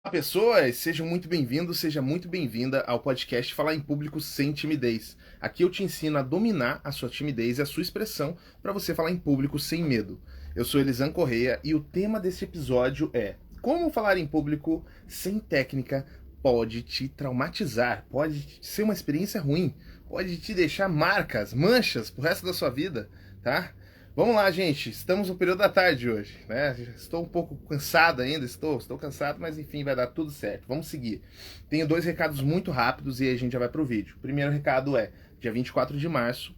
Olá, pessoas, sejam muito bem-vindos, seja muito bem-vinda ao podcast Falar em Público Sem Timidez. Aqui eu te ensino a dominar a sua timidez e a sua expressão para você falar em público sem medo. Eu sou Elisan Correia e o tema desse episódio é: como falar em público sem técnica pode te traumatizar, pode ser uma experiência ruim, pode te deixar marcas, manchas pro resto da sua vida, tá? Vamos lá, gente. Estamos no período da tarde hoje, né? Estou um pouco cansado ainda, estou cansado, mas enfim, vai dar tudo certo. Vamos seguir. Tenho dois recados muito rápidos e aí a gente já vai pro vídeo. O primeiro recado é dia 24 de março,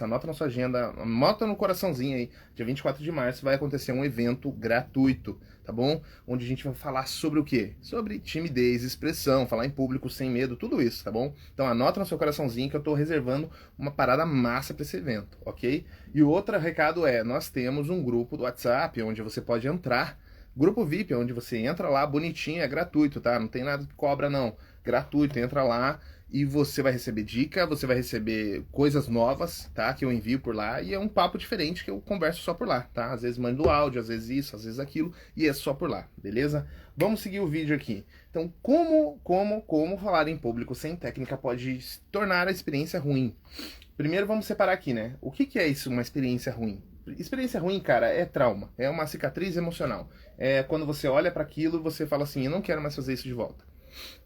anota na sua agenda, anota no coraçãozinho aí, dia 24 de março vai acontecer um evento gratuito, tá bom? Onde a gente vai falar sobre o quê? Sobre timidez, expressão, falar em público sem medo, tudo isso, tá bom? Então anota no seu coraçãozinho que eu tô reservando uma parada massa para esse evento, ok? E o outro recado é, nós temos um grupo do WhatsApp onde você pode entrar, grupo VIP, onde você entra lá bonitinho, é gratuito, tá? Não tem nada que cobra não, gratuito, entra lá e você vai receber dica, você vai receber coisas novas, tá? Que eu envio por lá e é um papo diferente que eu converso só por lá, tá? Às vezes mando áudio, às vezes isso, às vezes aquilo e é só por lá, beleza? Vamos seguir o vídeo aqui. Então, como falar em público sem técnica pode tornar a experiência ruim? Primeiro vamos separar aqui, né? O que é isso, uma experiência ruim? Experiência ruim, cara, é trauma, é uma cicatriz emocional. É quando você olha para aquilo e você fala assim, eu não quero mais fazer isso de volta.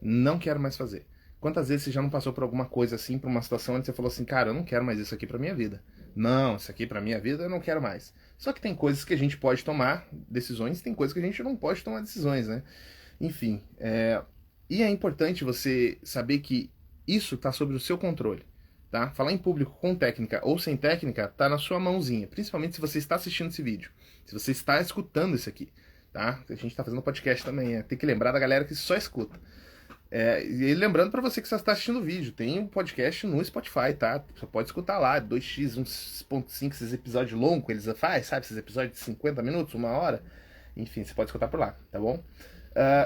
Não quero mais fazer. Quantas vezes você já não passou por alguma coisa assim, por uma situação onde você falou assim, cara, eu não quero mais isso aqui pra minha vida. Não, isso aqui pra minha vida eu não quero mais. Só que tem coisas que a gente pode tomar decisões, tem coisas que a gente não pode tomar decisões, né? Enfim, e é importante você saber que isso tá sob o seu controle, tá? Falar em público com técnica ou sem técnica tá na sua mãozinha, principalmente se você está assistindo esse vídeo, se você está escutando isso aqui, tá? A gente tá fazendo podcast também, tem que lembrar da galera que só escuta. E lembrando para você que só está assistindo o vídeo, tem um podcast no Spotify, tá? Você pode escutar lá, 2x, 1.5, esses episódios longos que eles fazem, sabe? Esses episódios de 50 minutos, uma hora. Enfim, você pode escutar por lá, tá bom?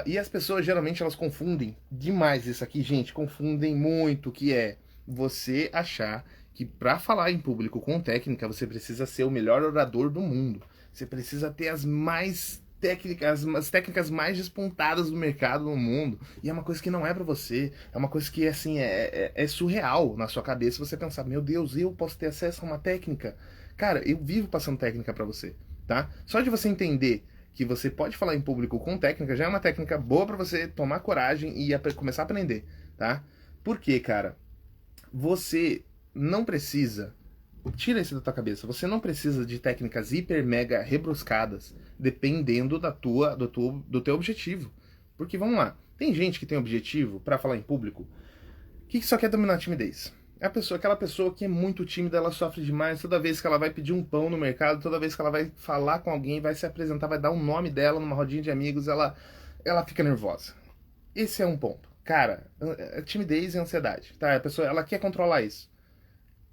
E as pessoas, geralmente, elas confundem demais isso aqui, gente. Confundem muito, que é você achar que para falar em público com técnica, você precisa ser o melhor orador do mundo. Você precisa ter as técnicas mais despontadas do mercado no mundo, e é uma coisa que não é pra você, é uma coisa que assim é surreal na sua cabeça você pensar, meu Deus, eu posso ter acesso a uma técnica? Cara, eu vivo passando técnica pra você, tá? Só de você entender que você pode falar em público com técnica já é uma técnica boa pra você tomar coragem e começar a aprender, tá? Por quê, cara? Você não precisa. Tira isso da tua cabeça. Você não precisa de técnicas hiper mega rebruscadas, dependendo do teu objetivo. Porque vamos lá, tem gente que tem objetivo para falar em público que só quer dominar a timidez. Aquela pessoa que é muito tímida, ela sofre demais. Toda vez que ela vai pedir um pão no mercado, toda vez que ela vai falar com alguém, vai se apresentar, vai dar um nome dela numa rodinha de amigos, ela fica nervosa. Esse é um ponto. Cara, timidez e ansiedade, tá? A pessoa, ela quer controlar isso.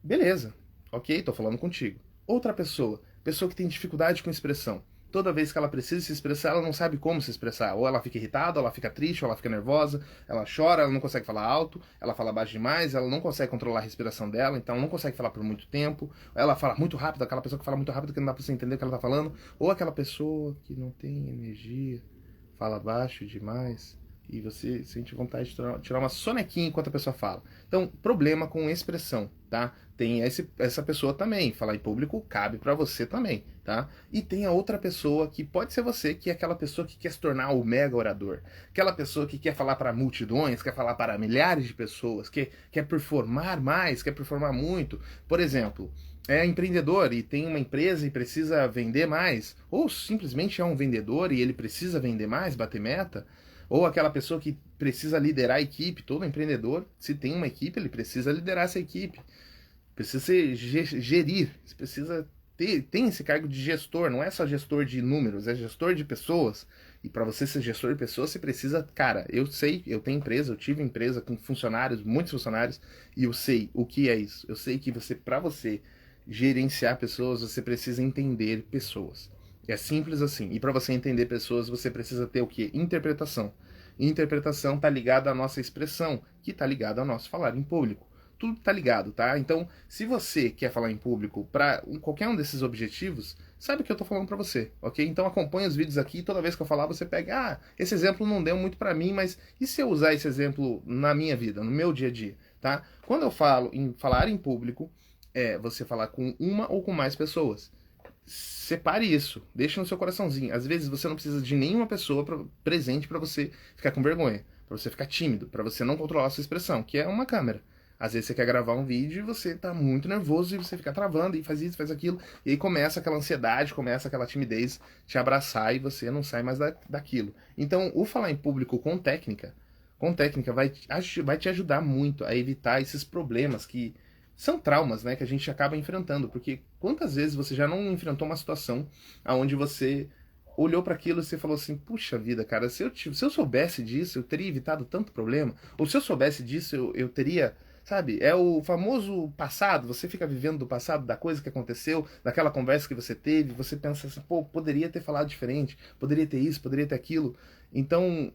Beleza, ok, tô falando contigo. Outra pessoa que tem dificuldade com expressão. Toda vez que ela precisa se expressar, ela não sabe como se expressar. Ou ela fica irritada, ou ela fica triste, ou ela fica nervosa, ela chora, ela não consegue falar alto, ela fala baixo demais, ela não consegue controlar a respiração dela, então não consegue falar por muito tempo. Ela fala muito rápido, aquela pessoa que fala muito rápido que não dá pra você entender o que ela tá falando. Ou aquela pessoa que não tem energia, fala baixo demais e você sente vontade de tirar uma sonequinha enquanto a pessoa fala. Então, problema com expressão, tá? Tem essa pessoa também, falar em público cabe para você também, tá? E tem a outra pessoa que pode ser você, que é aquela pessoa que quer se tornar o mega orador, aquela pessoa que quer falar para multidões, quer falar para milhares de pessoas, que quer performar mais, quer performar muito. Por exemplo, é empreendedor e tem uma empresa e precisa vender mais, ou simplesmente é um vendedor e ele precisa vender mais, bater meta. Ou aquela pessoa que precisa liderar a equipe. Todo empreendedor, se tem uma equipe, ele precisa liderar essa equipe. Precisa gerir. Você precisa tem esse cargo de gestor. Não é só gestor de números, é gestor de pessoas. E para você ser gestor de pessoas, você precisa... Cara, eu sei, eu tenho empresa, eu tive empresa com funcionários, muitos funcionários, e eu sei o que é isso. Eu sei que para você gerenciar pessoas, você precisa entender pessoas. É simples assim. E para você entender pessoas, você precisa ter o quê? Interpretação. E interpretação está ligada à nossa expressão, que está ligada ao nosso falar em público. Tudo está ligado, tá? Então, se você quer falar em público para qualquer um desses objetivos, sabe que eu tô falando pra você, ok? Então acompanha os vídeos aqui, toda vez que eu falar você pega, esse exemplo não deu muito pra mim, mas e se eu usar esse exemplo na minha vida, no meu dia a dia, tá? Quando eu falo em falar em público, você falar com uma ou com mais pessoas. Separe isso, deixe no seu coraçãozinho. Às vezes você não precisa de nenhuma pessoa presente para você ficar com vergonha, para você ficar tímido, para você não controlar a sua expressão, que é uma câmera. Às vezes você quer gravar um vídeo e você tá muito nervoso e você fica travando e faz isso, faz aquilo, e aí começa aquela ansiedade, começa aquela timidez te abraçar e você não sai mais daquilo. Então, o falar em público com técnica vai te ajudar muito a evitar esses problemas que são traumas, né, que a gente acaba enfrentando, porque quantas vezes você já não enfrentou uma situação onde você olhou para aquilo e você falou assim, puxa vida, cara, se eu soubesse disso, eu teria evitado tanto problema, ou se eu soubesse disso, eu teria, sabe, é o famoso passado, você fica vivendo do passado, da coisa que aconteceu, daquela conversa que você teve, você pensa assim, pô, poderia ter falado diferente, poderia ter isso, poderia ter aquilo. Então,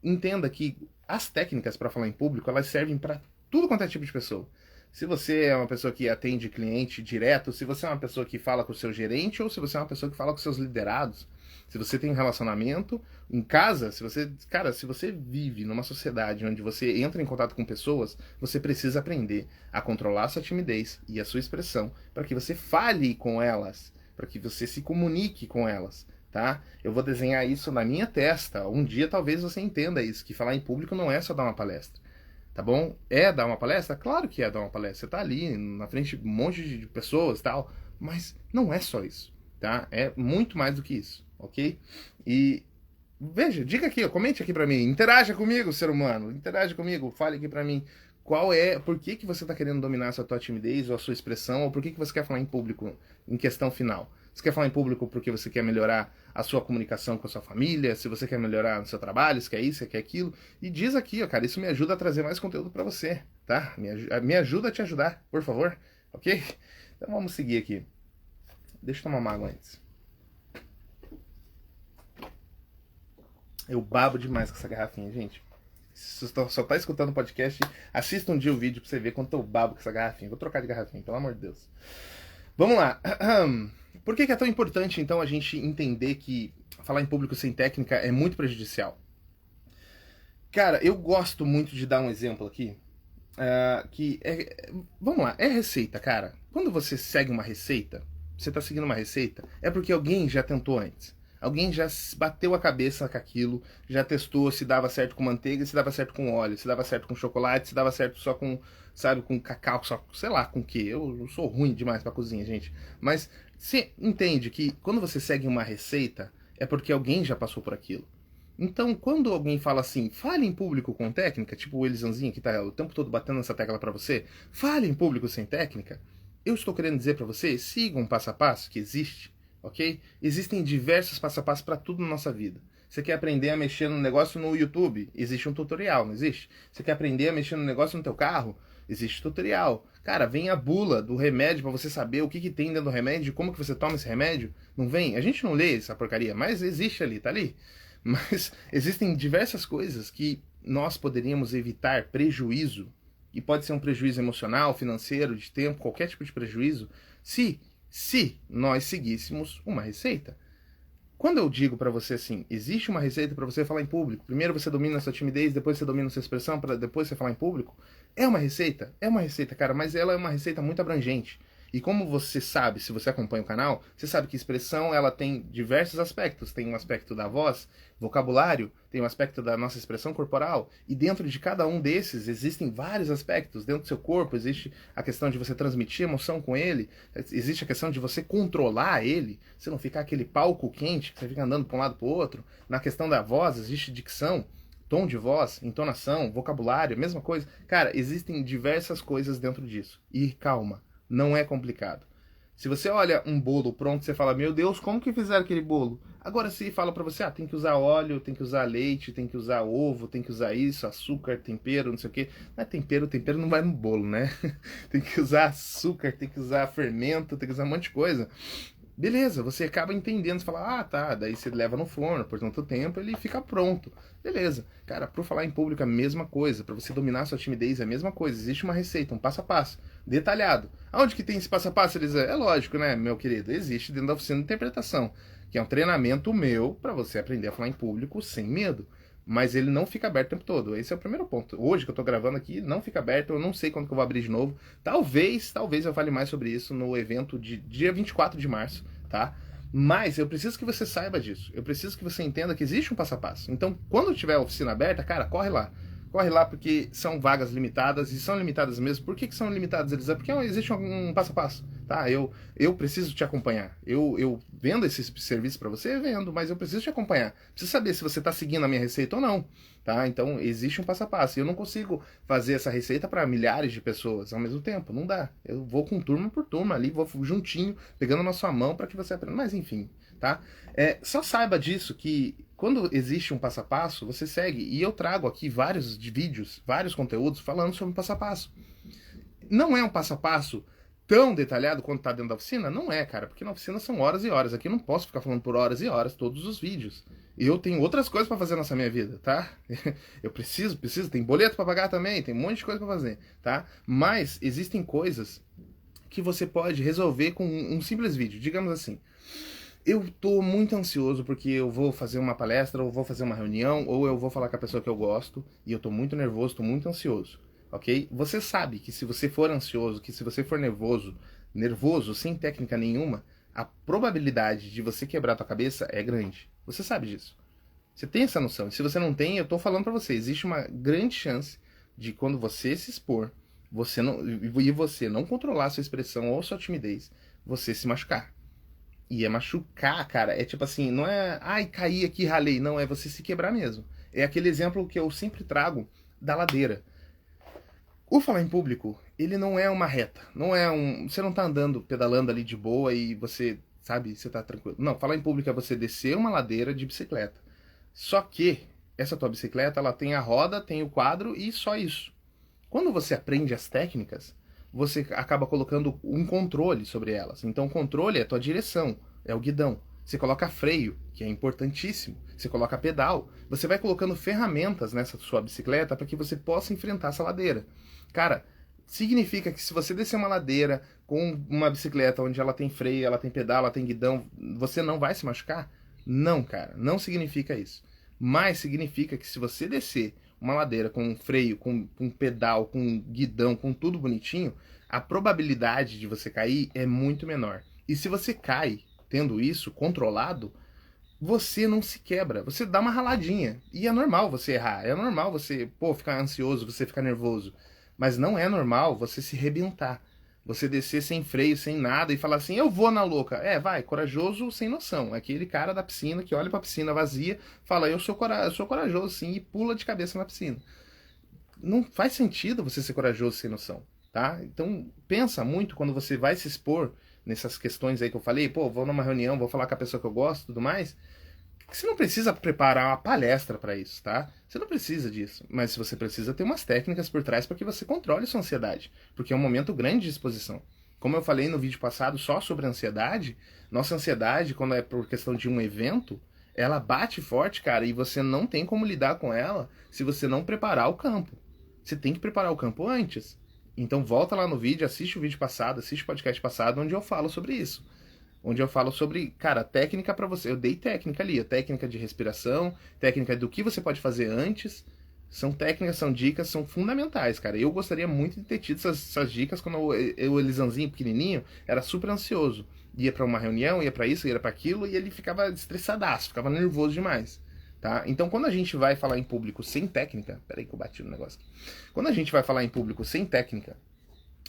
entenda que as técnicas para falar em público, elas servem para tudo quanto é tipo de pessoa. Se você é uma pessoa que atende cliente direto, se você é uma pessoa que fala com o seu gerente, ou se você é uma pessoa que fala com seus liderados, se você tem um relacionamento em casa, se você vive numa sociedade onde você entra em contato com pessoas, você precisa aprender a controlar a sua timidez e a sua expressão para que você fale com elas, para que você se comunique com elas. Tá? Eu vou desenhar isso na minha testa. Um dia talvez você entenda isso, que falar em público não é só dar uma palestra. Tá bom? É dar uma palestra? Claro que é dar uma palestra. Você tá ali na frente de um monte de pessoas e tal, mas não é só isso, tá? É muito mais do que isso, ok? E veja, diga aqui, comente aqui pra mim, interaja comigo, ser humano, interaja comigo, fale aqui pra mim por que que você tá querendo dominar essa tua timidez ou a sua expressão, ou por que que você quer falar em público em questão final. Você quer falar em público porque você quer melhorar a sua comunicação com a sua família, se você quer melhorar no seu trabalho, se quer isso, se quer aquilo. E diz aqui, ó, cara, isso me ajuda a trazer mais conteúdo para você, tá? Me ajuda a te ajudar, por favor, ok? Então vamos seguir aqui. Deixa eu tomar uma água antes. Eu babo demais com essa garrafinha, gente. Se você só tá escutando o podcast, assista um dia o vídeo pra você ver quanto eu babo com essa garrafinha. Vou trocar de garrafinha, pelo amor de Deus. Vamos lá. Por que é tão importante, então, a gente entender que falar em público sem técnica é muito prejudicial? Cara, eu gosto muito de dar um exemplo aqui, vamos lá, é receita, cara. Quando você segue uma receita, você tá seguindo uma receita, é porque alguém já tentou antes. Alguém já bateu a cabeça com aquilo, já testou se dava certo com manteiga, se dava certo com óleo, se dava certo com chocolate, se dava certo só com, sabe, com cacau, só, sei lá com o que. Eu sou ruim demais pra cozinha, gente. Mas você entende que quando você segue uma receita, é porque alguém já passou por aquilo. Então, quando alguém fala assim, fale em público com técnica, tipo o Elisanzinho que tá o tempo todo batendo essa tecla pra você, fale em público sem técnica, eu estou querendo dizer pra você, siga um passo a passo que existe, ok? Existem diversos passo a passo para tudo na nossa vida. Você quer aprender a mexer no negócio no YouTube? Existe um tutorial, não existe? Você quer aprender a mexer no negócio no teu carro? Existe tutorial. Cara, vem a bula do remédio para você saber o que tem dentro do remédio, como que você toma esse remédio. Não vem? A gente não lê essa porcaria, mas existe ali, tá ali. Mas existem diversas coisas que nós poderíamos evitar prejuízo, e pode ser um prejuízo emocional, financeiro, de tempo, qualquer tipo de prejuízo, se nós seguíssemos uma receita. Quando eu digo pra você assim, existe uma receita pra você falar em público, primeiro você domina a sua timidez, depois você domina a sua expressão, para depois você falar em público, é uma receita, cara, mas ela é uma receita muito abrangente. E como você sabe, se você acompanha o canal, você sabe que expressão ela tem diversos aspectos. Tem um aspecto da voz, vocabulário, tem um aspecto da nossa expressão corporal. E dentro de cada um desses existem vários aspectos. Dentro do seu corpo existe a questão de você transmitir emoção com ele. Existe a questão de você controlar ele. Você não ficar aquele palco quente que você fica andando para um lado para o outro. Na questão da voz existe dicção, tom de voz, entonação, vocabulário, mesma coisa. Cara, existem diversas coisas dentro disso. E calma. Não é complicado. Se você olha um bolo pronto, você fala, meu Deus, como que fizeram aquele bolo? Agora se fala pra você, tem que usar óleo, tem que usar leite, tem que usar ovo, tem que usar isso, açúcar, tempero, não sei o quê. Mas tempero não vai no bolo, né? Tem que usar açúcar, tem que usar fermento, tem que usar um monte de coisa. Beleza, você acaba entendendo, você fala, tá, daí você leva no forno por tanto tempo, ele fica pronto. Beleza. Cara, pro falar em público é a mesma coisa, pra você dominar a sua timidez é a mesma coisa, existe uma receita, um passo a passo. detalhado. Aonde que tem esse passo a passo, Elisa? É lógico, né, meu querido? Existe dentro da oficina de interpretação, que é um treinamento meu para você aprender a falar em público sem medo. Mas ele não fica aberto o tempo todo. Esse é o primeiro ponto. Hoje que eu tô gravando aqui, não fica aberto. Eu não sei quando que eu vou abrir de novo. Talvez eu fale mais sobre isso no evento de dia 24 de março, tá? Mas eu preciso que você saiba disso. Eu preciso que você entenda que existe um passo a passo. Então, quando tiver a oficina aberta, cara, corre lá. Corre lá porque são vagas limitadas e são limitadas mesmo. Por que são limitadas, Elisa? Porque existe um passo a passo, tá? Eu preciso te acompanhar. Eu vendo esse serviço para você, vendo, mas eu preciso te acompanhar. Preciso saber se você está seguindo a minha receita ou não, tá? Então existe um passo a passo. E eu não consigo fazer essa receita para milhares de pessoas ao mesmo tempo. Não dá. Eu vou com turma por turma ali, vou juntinho, pegando na sua mão para que você aprenda. Mas enfim, tá? Só saiba disso que quando existe um passo a passo, você segue. E eu trago aqui vários vídeos, vários conteúdos falando sobre o passo a passo. Não é um passo a passo tão detalhado quanto está dentro da oficina? Não é, cara, porque na oficina são horas e horas. Aqui eu não posso ficar falando por horas e horas todos os vídeos. Eu tenho outras coisas para fazer nessa minha vida, tá? Eu preciso, tem boleto para pagar também, tem um monte de coisa para fazer, tá? Mas existem coisas que você pode resolver com um simples vídeo. Digamos assim, eu tô muito ansioso porque eu vou fazer uma palestra, ou vou fazer uma reunião, ou eu vou falar com a pessoa que eu gosto, e eu tô muito nervoso, tô muito ansioso, ok? Você sabe que se você for ansioso, que se você for nervoso, sem técnica nenhuma, a probabilidade de você quebrar a tua cabeça é grande. Você sabe disso. Você tem essa noção. E se você não tem, eu tô falando pra você, existe uma grande chance de quando você se expor, você não controlar a sua expressão ou sua timidez, você se machucar. E machucar, cara, é tipo assim, não é, ai, caí aqui, ralei, não, é você se quebrar mesmo. É aquele exemplo que eu sempre trago da ladeira. O falar em público, ele não é uma reta, você não tá andando, pedalando ali de boa e você, sabe, você tá tranquilo. Não, falar em público é você descer uma ladeira de bicicleta. Só que essa tua bicicleta, ela tem a roda, tem o quadro e só isso. Quando você aprende as técnicas, você acaba colocando um controle sobre elas. Então o controle é a tua direção, é o guidão. Você coloca freio, que é importantíssimo. Você coloca pedal. Você vai colocando ferramentas nessa sua bicicleta para que você possa enfrentar essa ladeira. Cara, significa que se você descer uma ladeira com uma bicicleta onde ela tem freio, ela tem pedal, ela tem guidão, você não vai se machucar? Não, cara, não significa isso. Mas significa que se você descer uma ladeira com freio, com pedal, com guidão, com tudo bonitinho, a probabilidade de você cair é muito menor. E se você cai tendo isso controlado, você não se quebra, você dá uma raladinha. E é normal você errar, é normal você, ficar ansioso, você ficar nervoso. Mas não é normal você se rebentar. Você descer sem freio, sem nada e falar assim, eu vou na louca. Vai, corajoso sem noção. Aquele cara da piscina que olha pra piscina vazia, fala, eu sou corajoso sim, e pula de cabeça na piscina. Não faz sentido você ser corajoso sem noção, tá? Então, pensa muito quando você vai se expor nessas questões aí que eu falei, vou numa reunião, vou falar com a pessoa que eu gosto e tudo mais. Você não precisa preparar uma palestra para isso, tá? Você não precisa disso. Mas se você precisa ter umas técnicas por trás para que você controle sua ansiedade. Porque é um momento grande de exposição. Como eu falei no vídeo passado só sobre a ansiedade, nossa ansiedade, quando é por questão de um evento, ela bate forte, cara, e você não tem como lidar com ela se você não preparar o campo. Você tem que preparar o campo antes. Então volta lá no vídeo, assiste o vídeo passado, assiste o podcast passado, onde eu falo sobre isso. Onde eu falo sobre, cara, técnica para você. Eu dei técnica ali, a técnica de respiração, técnica do que você pode fazer antes. São técnicas, são dicas, são fundamentais, cara. Eu gostaria muito de ter tido essas dicas quando o Elisanzinho pequenininho era super ansioso. Ia para uma reunião, ia para isso, ia para aquilo, e ele ficava estressadaço, ficava nervoso demais. Tá? Então, quando a gente vai falar em público sem técnica... Peraí que eu bati no negócio aqui. Quando a gente vai falar em público sem técnica,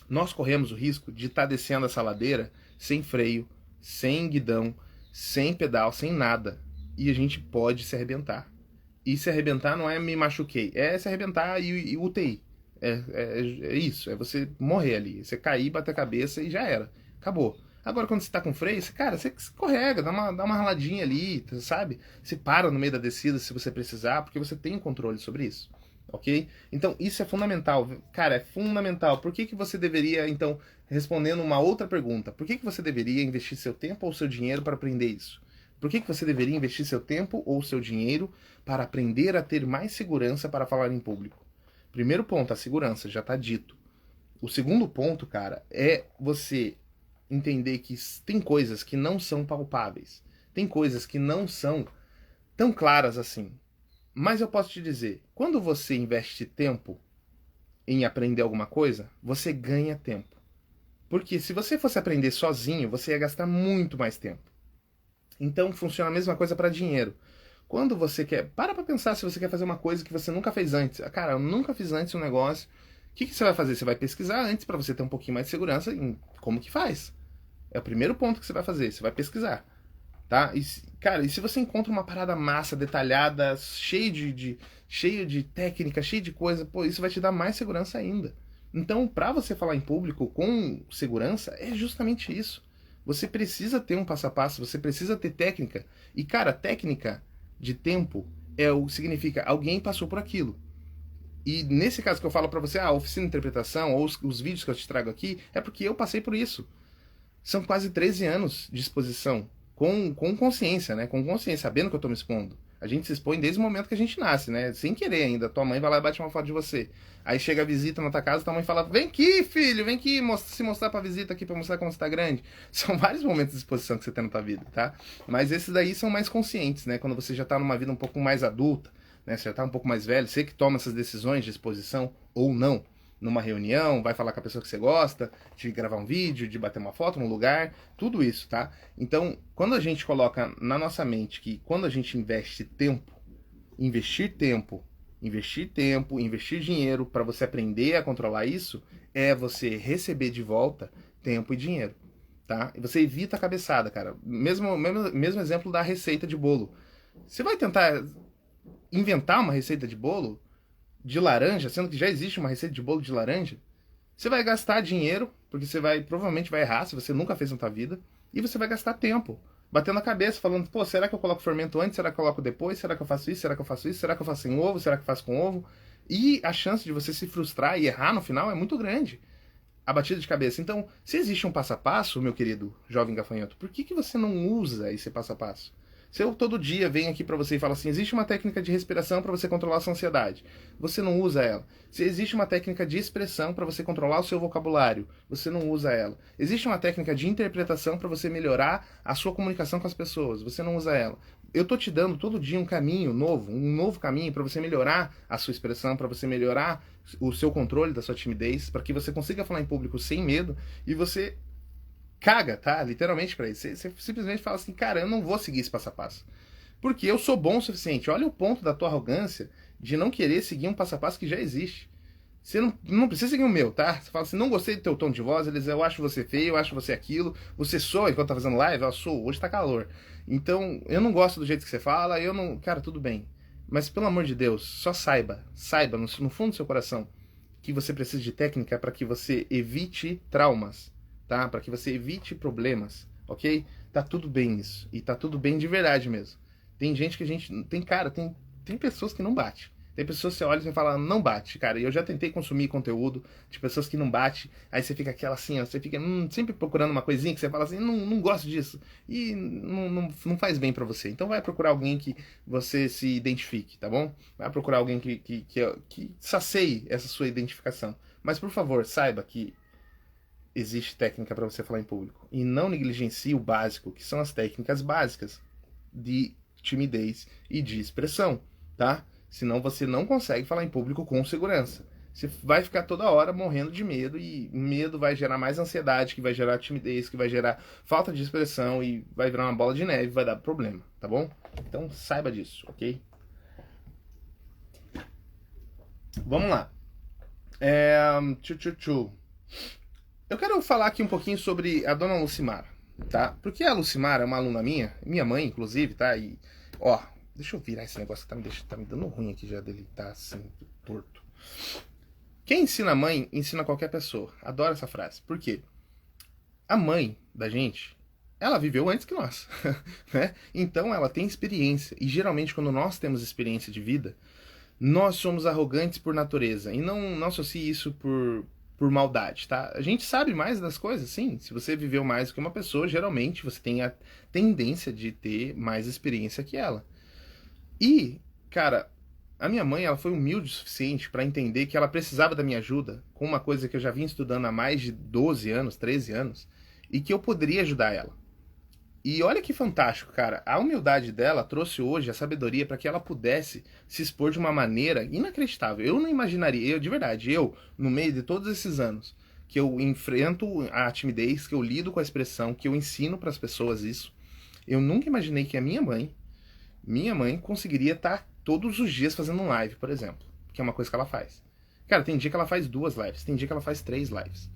nós corremos o risco de estar descendo essa ladeira sem freio, sem guidão, sem pedal, sem nada. E a gente pode se arrebentar. E se arrebentar não é me machuquei, é se arrebentar e UTI. É isso, é você morrer ali. Você cair, bater a cabeça e já era. Acabou. Agora, quando você tá com freio, você escorrega, dá uma raladinha ali, sabe? Você para no meio da descida se você precisar, porque você tem um controle sobre isso. Ok? Então, isso é fundamental. Cara, é fundamental. Por que você deveria, então, respondendo uma outra pergunta, por que você deveria investir seu tempo ou seu dinheiro para aprender isso? Por que você deveria investir seu tempo ou seu dinheiro para aprender a ter mais segurança para falar em público? Primeiro ponto, a segurança, já está dito. O segundo ponto, cara, é você entender que tem coisas que não são palpáveis. Tem coisas que não são tão claras assim. Mas eu posso te dizer, quando você investe tempo em aprender alguma coisa, você ganha tempo. Porque se você fosse aprender sozinho, você ia gastar muito mais tempo. Então funciona a mesma coisa para dinheiro. Quando você quer. Para pensar se você quer fazer uma coisa que você nunca fez antes. Cara, eu nunca fiz antes um negócio. O que você vai fazer? Você vai pesquisar antes para você ter um pouquinho mais de segurança em como que faz. É o primeiro ponto que você vai fazer. Você vai pesquisar. Tá? E, cara, e se você encontra uma parada massa, detalhada, cheio de técnica, cheio de coisa, pô, isso vai te dar mais segurança ainda. Então, para você falar em público com segurança, é justamente isso. Você precisa ter um passo a passo, você precisa ter técnica. E, cara, técnica de tempo significa alguém passou por aquilo. E nesse caso que eu falo para você, a oficina de interpretação, ou os vídeos que eu te trago aqui, é porque eu passei por isso. São quase 13 anos de exposição. Com consciência, né? Com consciência, sabendo que eu tô me expondo. A gente se expõe desde o momento que a gente nasce, né? Sem querer ainda. Tua mãe vai lá e bate uma foto de você. Aí chega a visita na tua casa, tua mãe fala: vem aqui, filho, vem aqui se mostrar pra visita aqui, pra mostrar como você tá grande. São vários momentos de exposição que você tem na tua vida, tá? Mas esses daí são mais conscientes, né? Quando você já tá numa vida um pouco mais adulta, né? Você já tá um pouco mais velho, você que toma essas decisões de exposição ou não. Numa reunião, vai falar com a pessoa que você gosta, de gravar um vídeo, de bater uma foto num lugar, tudo isso, tá? Então, quando a gente coloca na nossa mente que quando a gente investir tempo, investir dinheiro para você aprender a controlar isso, é você receber de volta tempo e dinheiro, tá? E você evita a cabeçada, cara. Mesmo exemplo da receita de bolo. Você vai tentar inventar uma receita de bolo de laranja, sendo que já existe uma receita de bolo de laranja, você vai gastar dinheiro, porque você provavelmente vai errar se você nunca fez na sua vida, e você vai gastar tempo, batendo a cabeça, falando, pô, será que eu coloco fermento antes? Será que eu coloco depois? Será que eu faço isso? Será que eu faço isso? Será que eu faço sem ovo? Será que eu faço com ovo? E a chance de você se frustrar e errar no final é muito grande. A batida de cabeça. Então, se existe um passo a passo, meu querido jovem gafanhoto, por que você não usa esse passo a passo? Se eu todo dia venho aqui para você e falo assim, existe uma técnica de respiração para você controlar a sua ansiedade, você não usa ela. Se existe uma técnica de expressão para você controlar o seu vocabulário, você não usa ela. Existe uma técnica de interpretação para você melhorar a sua comunicação com as pessoas, você não usa ela. Eu tô te dando todo dia um caminho novo, um novo caminho para você melhorar a sua expressão, para você melhorar o seu controle da sua timidez, para que você consiga falar em público sem medo e você caga, tá? Literalmente pra isso. Você simplesmente fala assim, cara, eu não vou seguir esse passo a passo. Porque eu sou bom o suficiente. Olha o ponto da tua arrogância de não querer seguir um passo a passo que já existe. Você não precisa seguir o meu, tá? Você fala assim, não gostei do teu tom de voz, eles, eu acho você feio, eu acho você aquilo, você soa enquanto tá fazendo live, eu sou, hoje tá calor. Então, eu não gosto do jeito que você fala, eu não. Cara, tudo bem. Mas pelo amor de Deus, só saiba no fundo do seu coração, que você precisa de técnica para que você evite traumas, tá? Para que você evite problemas, ok? Tá tudo bem isso. E tá tudo bem de verdade mesmo. Tem gente que a gente. Tem pessoas que não bate. Tem pessoas que você olha e fala, não bate, cara. E eu já tentei consumir conteúdo de pessoas que não bate. Aí você fica aquela assim, ó, você fica sempre procurando uma coisinha que você fala assim, não gosto disso. E não faz bem pra você. Então vai procurar alguém que você se identifique, tá bom? Vai procurar alguém que sacie essa sua identificação. Mas por favor, saiba que existe técnica para você falar em público. E não negligencie o básico, que são as técnicas básicas de timidez e de expressão, tá? Senão você não consegue falar em público com segurança. Você vai ficar toda hora morrendo de medo e medo vai gerar mais ansiedade, que vai gerar timidez, que vai gerar falta de expressão e vai virar uma bola de neve, vai dar problema, tá bom? Então saiba disso, ok? Vamos lá. Eu quero falar aqui um pouquinho sobre a dona Lucimara, tá? Porque a Lucimara é uma aluna minha mãe, inclusive, tá? E, ó, deixa eu virar esse negócio que tá me dando ruim aqui já dele tá assim, torto. Quem ensina a mãe, ensina qualquer pessoa. Adoro essa frase. Por quê? A mãe da gente, ela viveu antes que nós, né? Então ela tem experiência. E geralmente quando nós temos experiência de vida, nós somos arrogantes por natureza. E não associe isso por maldade, tá? A gente sabe mais das coisas, sim. Se você viveu mais do que uma pessoa, geralmente você tem a tendência de ter mais experiência que ela. E, cara, A minha mãe, ela foi humilde o suficiente para entender que ela precisava da minha ajuda com uma coisa que eu já vinha estudando há mais de 12 anos, 13 anos, e que eu poderia ajudar ela. E olha que fantástico, cara. A humildade dela trouxe hoje a sabedoria para que ela pudesse se expor de uma maneira inacreditável. Eu não imaginaria, de verdade, no meio de todos esses anos, que eu enfrento a timidez, que eu lido com a expressão, que eu ensino para as pessoas isso, eu nunca imaginei que a minha mãe conseguiria estar todos os dias fazendo um live, por exemplo, que é uma coisa que ela faz. Cara, tem dia que ela faz 2 lives, tem dia que ela faz 3 lives.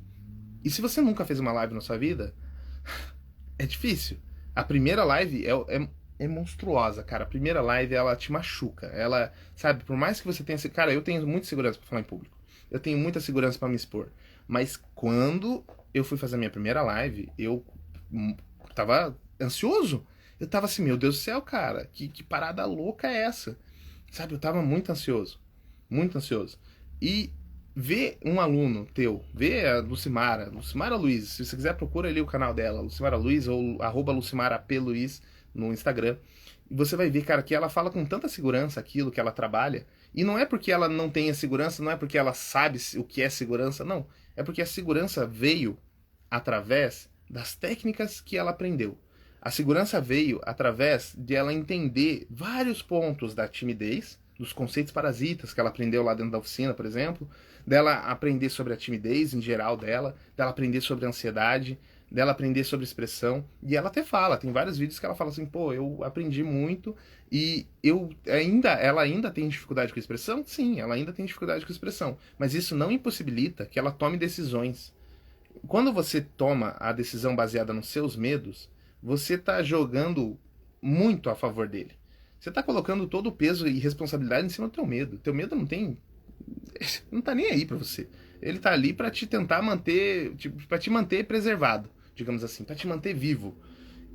E se você nunca fez uma live na sua vida, é difícil. A primeira live é monstruosa, cara. A primeira live, ela te machuca. Ela, sabe, por mais que você tenha... Cara, eu tenho muita segurança pra falar em público. Eu tenho muita segurança pra me expor. Mas quando eu fui fazer a minha primeira live, eu tava ansioso. Eu tava assim, meu Deus do céu, cara, que parada louca é essa? Sabe, eu tava muito ansioso. Muito ansioso. E ver um aluno teu, ver a Lucimara Luiz, se você quiser procura ali o canal dela, Lucimara Luiz ou @LucimaraPLuiz no Instagram, e você vai ver, cara, que ela fala com tanta segurança aquilo que ela trabalha, e não é porque ela não tenha segurança, não é porque ela sabe o que é segurança, não, é porque a segurança veio através das técnicas que ela aprendeu. A segurança veio através de ela entender vários pontos da timidez, dos conceitos parasitas que ela aprendeu lá dentro da oficina, por exemplo, dela aprender sobre a timidez em geral dela aprender sobre a ansiedade, dela aprender sobre expressão, e ela até fala, tem vários vídeos que ela fala assim, pô, eu aprendi muito e ela ainda tem dificuldade com expressão? Sim, ela ainda tem dificuldade com expressão, mas isso não impossibilita que ela tome decisões. Quando você toma a decisão baseada nos seus medos, você está jogando muito a favor dele. Você está colocando todo o peso e responsabilidade em cima do teu medo. Teu medo não tá nem aí para você. Ele tá ali para te tentar manter, para te manter preservado, digamos assim, para te manter vivo.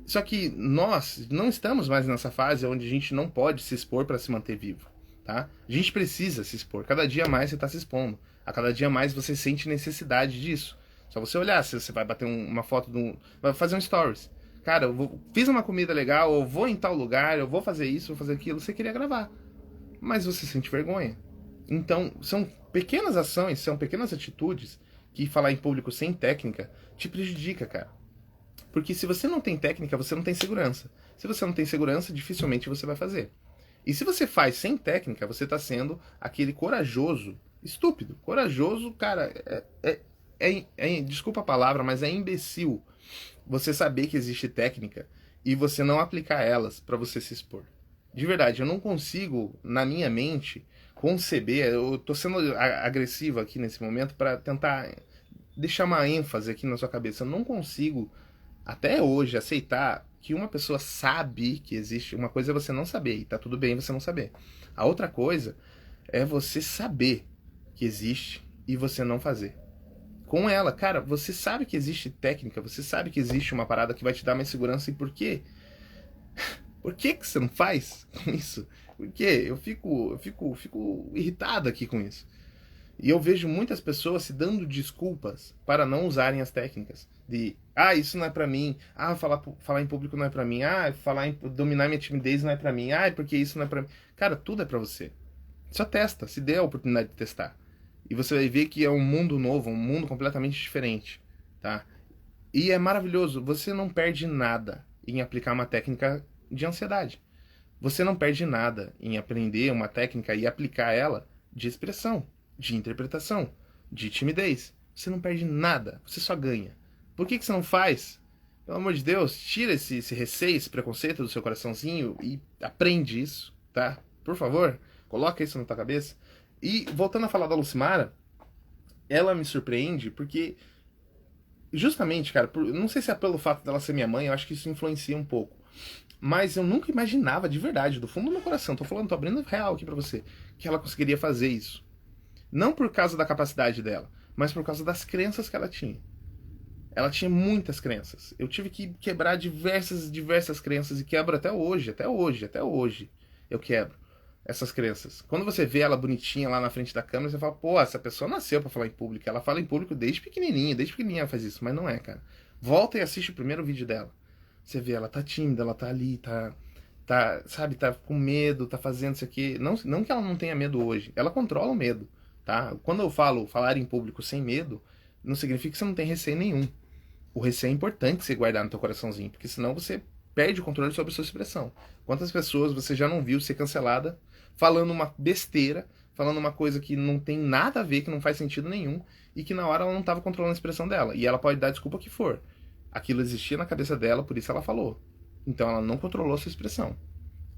Só que nós não estamos mais nessa fase onde a gente não pode se expor para se manter vivo, tá? A gente precisa se expor. Cada dia mais você está se expondo. A cada dia mais você sente necessidade disso. Só você olhar, se você vai bater uma foto vai fazer um stories. Cara, fiz uma comida legal, eu vou em tal lugar, eu vou fazer isso, vou fazer aquilo, você queria gravar. Mas você sente vergonha. Então, são pequenas ações, são pequenas atitudes que falar em público sem técnica te prejudica, cara. Porque se você não tem técnica, você não tem segurança. Se você não tem segurança, dificilmente você vai fazer. E se você faz sem técnica, você está sendo aquele corajoso, estúpido. Corajoso, cara, desculpa a palavra, mas é imbecil você saber que existe técnica e você não aplicar elas para você se expor. De verdade, eu não consigo, na minha mente, conceber, eu tô sendo agressivo aqui nesse momento para tentar deixar uma ênfase aqui na sua cabeça. Eu não consigo, até hoje, aceitar que uma pessoa sabe que existe. Uma coisa é você não saber, e tá tudo bem você não saber. A outra coisa é você saber que existe e você não fazer. Com ela, cara, você sabe que existe técnica, você sabe que existe uma parada que vai te dar mais segurança, e por quê? Por que você não faz com isso? Porque eu fico irritado aqui com isso. E eu vejo muitas pessoas se dando desculpas para não usarem as técnicas. Isso não é pra mim. Falar em público não é pra mim. Dominar minha timidez não é pra mim. Porque isso não é pra mim. Cara, tudo é pra você. Só testa, se dê a oportunidade de testar. E você vai ver que é um mundo novo, um mundo completamente diferente, tá? E é maravilhoso, você não perde nada em aplicar uma técnica de ansiedade. Você não perde nada em aprender uma técnica e aplicar ela de expressão, de interpretação, de timidez. Você não perde nada, você só ganha. Por que você não faz? Pelo amor de Deus, tira esse receio, esse preconceito do seu coraçãozinho e aprende isso, tá? Por favor, coloca isso na tua cabeça. E voltando a falar da Lucimara, ela me surpreende porque, justamente, cara, não sei se é pelo fato dela ser minha mãe, eu acho que isso influencia um pouco. Mas eu nunca imaginava, de verdade, do fundo do meu coração, tô abrindo real aqui pra você, que ela conseguiria fazer isso. Não por causa da capacidade dela, mas por causa das crenças que ela tinha. Ela tinha muitas crenças. Eu tive que quebrar diversas crenças e quebro até hoje eu quebro essas crenças. Quando você vê ela bonitinha lá na frente da câmera, você fala, pô, essa pessoa nasceu pra falar em público. Ela fala em público desde pequenininha ela faz isso. Mas não é, cara. Volta e assiste o primeiro vídeo dela. Você vê, ela tá tímida, ela tá ali, tá, sabe, tá com medo, tá fazendo isso aqui. Não que ela não tenha medo hoje, ela controla o medo, tá? Quando eu falo falar em público sem medo, não significa que você não tem receio nenhum. O receio é importante você guardar no teu coraçãozinho, porque senão você perde o controle sobre a sua expressão. Quantas pessoas você já não viu ser cancelada falando uma besteira, falando uma coisa que não tem nada a ver, que não faz sentido nenhum, e que na hora ela não estava controlando a expressão dela. E ela pode dar a desculpa que for. Aquilo existia na cabeça dela, por isso ela falou. Então ela não controlou a sua expressão.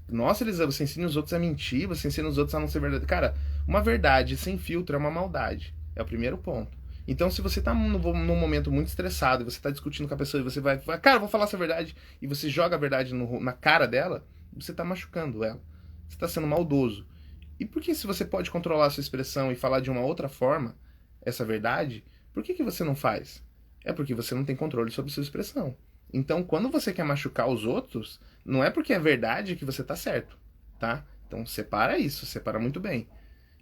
Nossa, Elisa, você ensina os outros a mentir, você ensina os outros a não ser verdade. Cara, uma verdade sem filtro é uma maldade. É o primeiro ponto. Então, se você tá num momento muito estressado, você tá discutindo com a pessoa e você vai, cara, eu vou falar essa verdade, e você joga a verdade na cara dela, você tá machucando ela. Você tá sendo maldoso. E por que, se você pode controlar a sua expressão e falar de uma outra forma, essa verdade, por que você não faz? É porque você não tem controle sobre a sua expressão. Então, quando você quer machucar os outros, não é porque é verdade que você tá certo, tá? Então, separa isso, separa muito bem.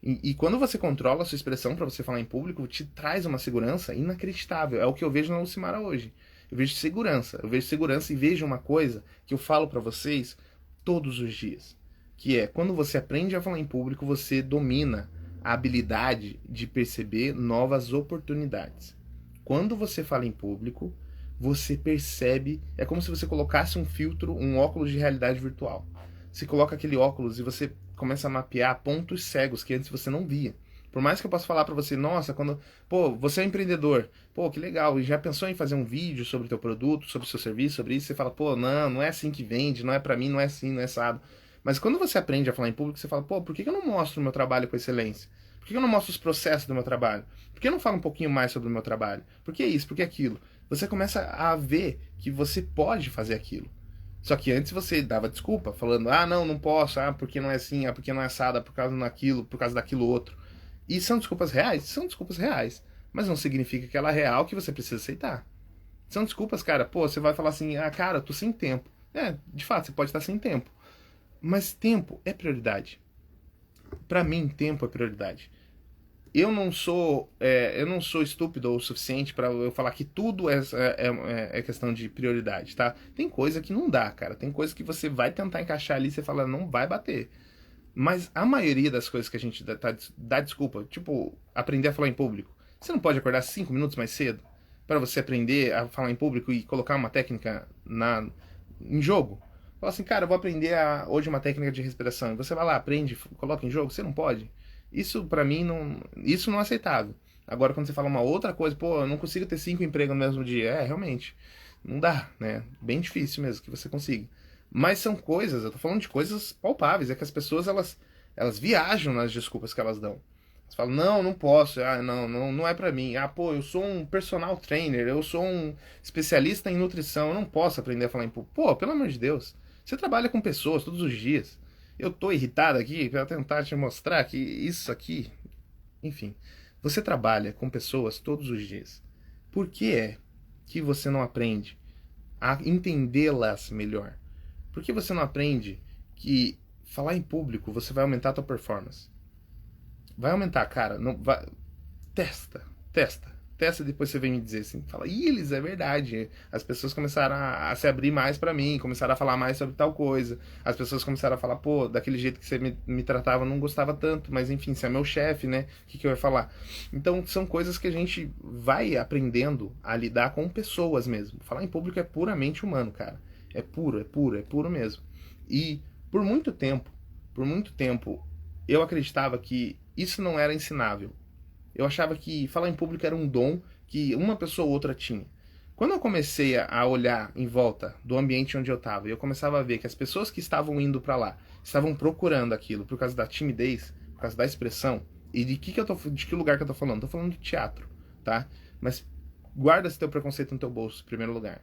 E quando você controla a sua expressão para você falar em público, te traz uma segurança inacreditável. É o que eu vejo na Lucimara hoje. Eu vejo segurança. Eu vejo segurança e vejo uma coisa que eu falo para vocês todos os dias. Que é, quando você aprende a falar em público, você domina a habilidade de perceber novas oportunidades. Quando você fala em público, você percebe... É como se você colocasse um filtro, um óculos de realidade virtual. Você coloca aquele óculos e você começa a mapear pontos cegos que antes você não via. Por mais que eu possa falar para você, nossa, pô, você é um empreendedor, pô, que legal, e já pensou em fazer um vídeo sobre o teu produto, sobre o seu serviço, sobre isso, você fala, pô, não é assim que vende, não é para mim, não é assim, não é assado. Mas quando você aprende a falar em público, você fala, pô, por que eu não mostro o meu trabalho com excelência? Por que eu não mostro os processos do meu trabalho? Por que eu não falo um pouquinho mais sobre o meu trabalho? Por que isso? Por que aquilo? Você começa a ver que você pode fazer aquilo. Só que antes você dava desculpa, falando, não posso, porque não é assim, porque não é assada, por causa daquilo outro. E são desculpas reais? São desculpas reais. Mas não significa que ela é real que você precisa aceitar. São desculpas, cara, pô, você vai falar assim, cara, eu tô sem tempo. De fato, você pode estar sem tempo. Mas tempo é prioridade. Pra mim, tempo é prioridade. Eu não sou estúpido o suficiente para eu falar que tudo é questão de prioridade, tá? Tem coisa que não dá, cara. Tem coisa que você vai tentar encaixar ali e você fala, não vai bater. Mas a maioria das coisas que a gente dá desculpa, tipo, aprender a falar em público. Você não pode acordar 5 minutos mais cedo para você aprender a falar em público e colocar uma técnica em jogo? Fala assim, cara, eu vou aprender hoje uma técnica de respiração. E você vai lá, aprende, coloca em jogo. Você não pode. Isso pra mim isso não é aceitável. Agora quando você fala uma outra coisa, pô, eu não consigo ter 5 empregos no mesmo dia. Realmente, não dá, né? Bem difícil mesmo que você consiga. Mas são coisas, eu tô falando de coisas palpáveis, é que as pessoas elas viajam nas desculpas que elas dão. Elas falam, não posso, não é pra mim. Pô, eu sou um personal trainer, eu sou um especialista em nutrição, eu não posso aprender a falar em público. Pô, pelo amor de Deus, você trabalha com pessoas todos os dias. Eu tô irritado aqui para tentar te mostrar que isso aqui... Enfim, você trabalha com pessoas todos os dias. Por que é que você não aprende a entendê-las melhor? Por que você não aprende que falar em público você vai aumentar a tua performance? Vai aumentar, cara. Não, vai... Testa e depois você vem me dizer assim, fala, Eles, é verdade, as pessoas começaram a se abrir mais pra mim, começaram a falar mais sobre tal coisa, as pessoas começaram a falar, pô, daquele jeito que você me tratava, eu não gostava tanto, mas enfim, você é meu chefe, né, o que eu ia falar? Então, são coisas que a gente vai aprendendo a lidar com pessoas mesmo. Falar em público é puramente humano, cara, é puro mesmo. E, por muito tempo, eu acreditava que isso não era ensinável. Eu achava que falar em público era um dom que uma pessoa ou outra tinha. Quando eu comecei a olhar em volta do ambiente onde eu estava, e eu começava a ver que as pessoas que estavam indo para lá estavam procurando aquilo por causa da timidez, por causa da expressão, e de que lugar que eu tô falando? Tô falando de teatro, tá? Mas guarda esse teu preconceito no teu bolso, em primeiro lugar.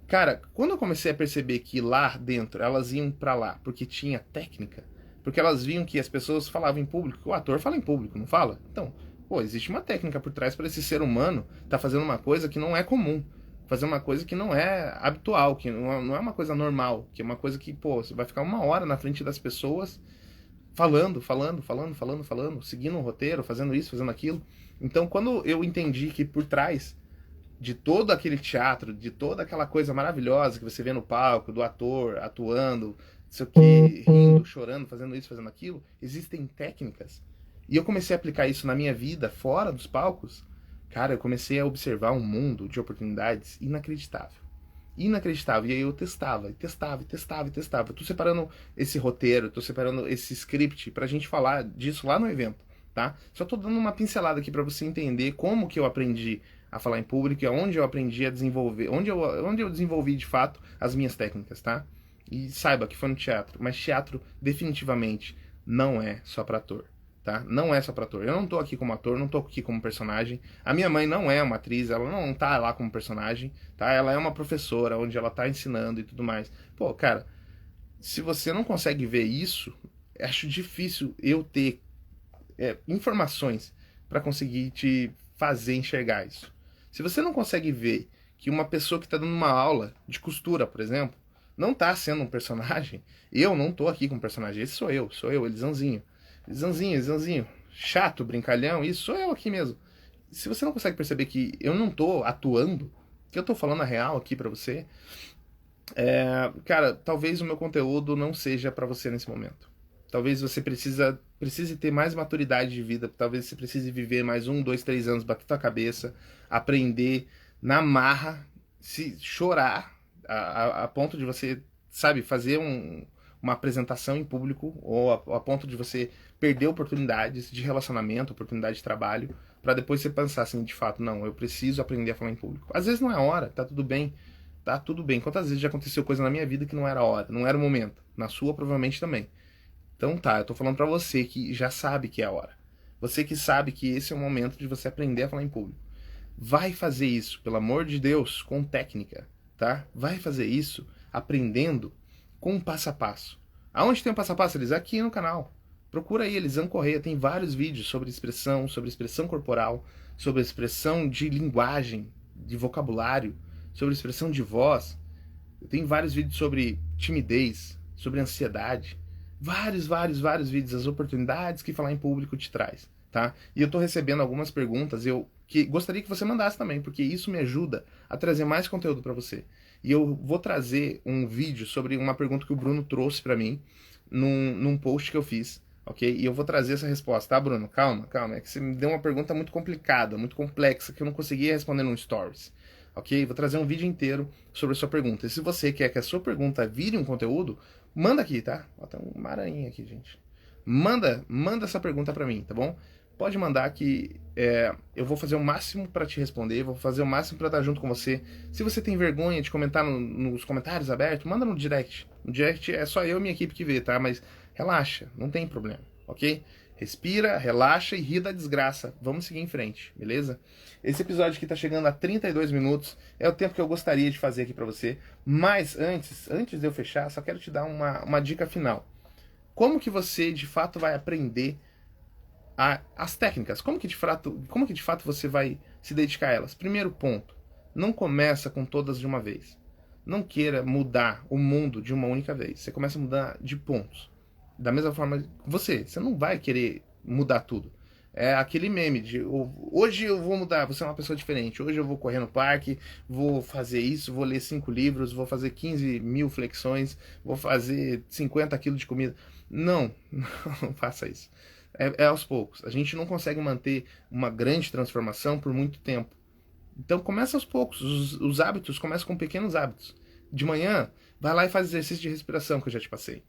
Cara, quando eu comecei a perceber que lá dentro elas iam para lá porque tinha técnica, porque elas viam que as pessoas falavam em público, o ator fala em público, não fala? Então, pô, existe uma técnica por trás para esse ser humano tá fazendo uma coisa que não é comum, fazer uma coisa que não é habitual, que não é uma coisa normal, que é uma coisa que, pô, você vai ficar 1 hora na frente das pessoas falando, seguindo um roteiro, fazendo isso, fazendo aquilo. Então, quando eu entendi que por trás de todo aquele teatro, de toda aquela coisa maravilhosa que você vê no palco, do ator atuando, isso aqui, rindo, chorando, fazendo isso, fazendo aquilo. Existem técnicas. E eu comecei a aplicar isso na minha vida, fora dos palcos. Cara, eu comecei a observar um mundo de oportunidades inacreditável. Inacreditável. E aí eu testava, e testava, e testava, e testava. Eu tô separando esse roteiro, tô separando esse script pra gente falar disso lá no evento, tá? Só tô dando uma pincelada aqui pra você entender como que eu aprendi a falar em público e onde eu aprendi a desenvolver, onde eu desenvolvi de fato as minhas técnicas, tá? E saiba que foi no teatro, mas teatro definitivamente não é só pra ator. Tá? Não é só pra ator. Eu não tô aqui como ator, não tô aqui como personagem. A minha mãe não é uma atriz, ela não tá lá como personagem, tá? Ela é uma professora, onde ela tá ensinando e tudo mais. Pô, cara, se você não consegue ver isso, acho difícil eu ter informações pra conseguir te fazer enxergar isso. Se você não consegue ver que uma pessoa que tá dando uma aula de costura, por exemplo, não tá sendo um personagem, eu não tô aqui como personagem, esse sou eu, Elizanzinho. Zanzinho, chato, brincalhão, isso sou eu aqui mesmo. Se você não consegue perceber que eu não tô atuando, que eu tô falando a real aqui pra você, cara, talvez o meu conteúdo não seja pra você nesse momento. Talvez você precise ter mais maturidade de vida, talvez você precise viver mais 1, 2, 3 anos, bater tua cabeça, aprender na marra, se chorar a ponto de você, sabe, fazer uma apresentação em público ou a ponto de você perder oportunidades de relacionamento, oportunidade de trabalho, para depois você pensar assim, de fato, não, eu preciso aprender a falar em público. Às vezes não é a hora, tá tudo bem. Tá tudo bem. Quantas vezes já aconteceu coisa na minha vida que não era a hora, não era o momento? Na sua, provavelmente também. Então tá, eu tô falando pra você que já sabe que é a hora. Você que sabe que esse é o momento de você aprender a falar em público. Vai fazer isso, pelo amor de Deus, com técnica, tá? Vai fazer isso aprendendo com um passo a passo. Aonde tem um passo a passo, Eles? Aqui no canal. Procura aí, Elisão Correia, tem vários vídeos sobre expressão corporal, sobre expressão de linguagem, de vocabulário, sobre expressão de voz. Tem vários vídeos sobre timidez, sobre ansiedade. Vários vídeos, as oportunidades que falar em público te traz, tá? E eu tô recebendo algumas perguntas, eu que gostaria que você mandasse também, porque isso me ajuda a trazer mais conteúdo para você. E eu vou trazer um vídeo sobre uma pergunta que o Bruno trouxe para mim num post que eu fiz, ok? E eu vou trazer essa resposta, tá, Bruno? Calma, é que você me deu uma pergunta muito complicada, muito complexa, que eu não conseguia responder num stories, ok? Vou trazer um vídeo inteiro sobre a sua pergunta. E se você quer que a sua pergunta vire um conteúdo, manda aqui, tá? Ó, tá uma aranha aqui, gente. Manda essa pergunta pra mim, tá bom? Pode mandar que eu vou fazer o máximo pra te responder, vou fazer o máximo pra estar junto com você. Se você tem vergonha de comentar nos comentários abertos, manda no direct. No direct é só eu e minha equipe que vê, tá? Mas relaxa, não tem problema, ok? Respira, relaxa e ri da desgraça. Vamos seguir em frente, beleza? Esse episódio aqui tá chegando a 32 minutos. É o tempo que eu gostaria de fazer aqui pra você. Mas antes de eu fechar, só quero te dar uma dica final. Como que você, de fato, vai aprender as técnicas? Como que de fato você vai se dedicar a elas? Primeiro ponto, não começa com todas de uma vez. Não queira mudar o mundo de uma única vez. Você começa a mudar de pontos. Da mesma forma, você não vai querer mudar tudo. É aquele meme de hoje eu vou mudar, vou ser uma pessoa diferente. Hoje eu vou correr no parque, vou fazer isso, vou ler 5 livros, vou fazer 15 mil flexões, vou fazer 50 quilos de comida. Não faça isso. É aos poucos. A gente não consegue manter uma grande transformação por muito tempo. Então começa aos poucos. Os hábitos começam com pequenos hábitos. De manhã, vai lá e faz exercício de respiração que eu já te passei.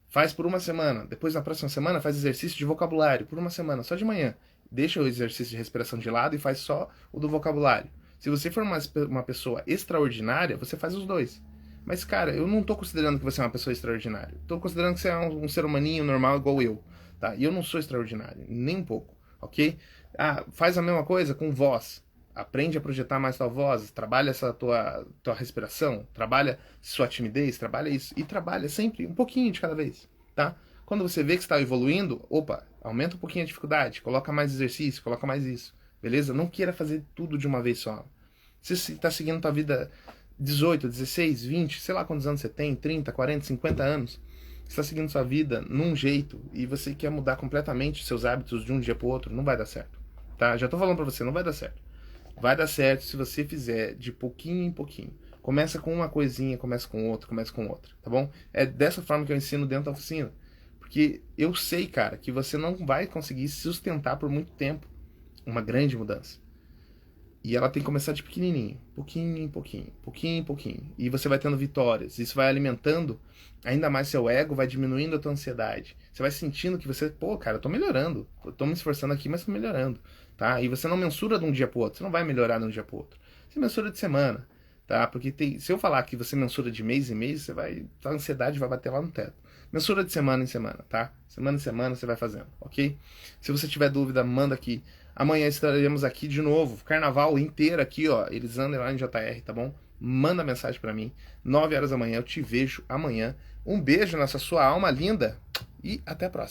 Faz por uma semana. Depois, na próxima semana, faz exercício de vocabulário por uma semana, só de manhã. Deixa o exercício de respiração de lado e faz só o do vocabulário. Se você for uma pessoa extraordinária, você faz os dois. Mas, cara, eu não tô considerando que você é uma pessoa extraordinária. Tô considerando que você é um ser humaninho normal igual eu. Tá? E eu não sou extraordinário, nem um pouco, ok? Faz a mesma coisa com voz. Aprende a projetar mais sua voz, trabalha essa tua respiração, trabalha sua timidez, trabalha isso. E trabalha sempre um pouquinho de cada vez, tá? Quando você vê que está evoluindo, opa, aumenta um pouquinho a dificuldade, coloca mais exercício, coloca mais isso, beleza? Não queira fazer tudo de uma vez só. Se você está seguindo tua vida 18, 16, 20, sei lá quantos anos você tem, 30, 40, 50 anos, você está seguindo sua vida num jeito e você quer mudar completamente seus hábitos de um dia para o outro, não vai dar certo, tá? Já tô falando para você, não vai dar certo. Vai dar certo se você fizer de pouquinho em pouquinho. Começa com uma coisinha, começa com outra, tá bom? É dessa forma que eu ensino dentro da oficina. Porque eu sei, cara, que você não vai conseguir sustentar por muito tempo uma grande mudança. E ela tem que começar de pequenininho, pouquinho em pouquinho, pouquinho em pouquinho. E você vai tendo vitórias. Isso vai alimentando ainda mais seu ego, vai diminuindo a tua ansiedade. Você vai sentindo que você, pô, cara, eu tô melhorando. Eu tô me esforçando aqui, mas tô melhorando, tá? E você não mensura de um dia pro outro. Você não vai melhorar de um dia pro outro. Você mensura de semana, tá? Porque se eu falar que você mensura de mês em mês, a ansiedade vai bater lá no teto. Mensura de semana em semana, tá? Semana em semana você vai fazendo, ok? Se você tiver dúvida, manda aqui. Amanhã estaremos aqui de novo, carnaval inteiro aqui, ó, Elisandro_JR, tá bom? Manda mensagem pra mim, 9 horas da manhã, eu te vejo amanhã. Um beijo nessa sua alma linda e até a próxima.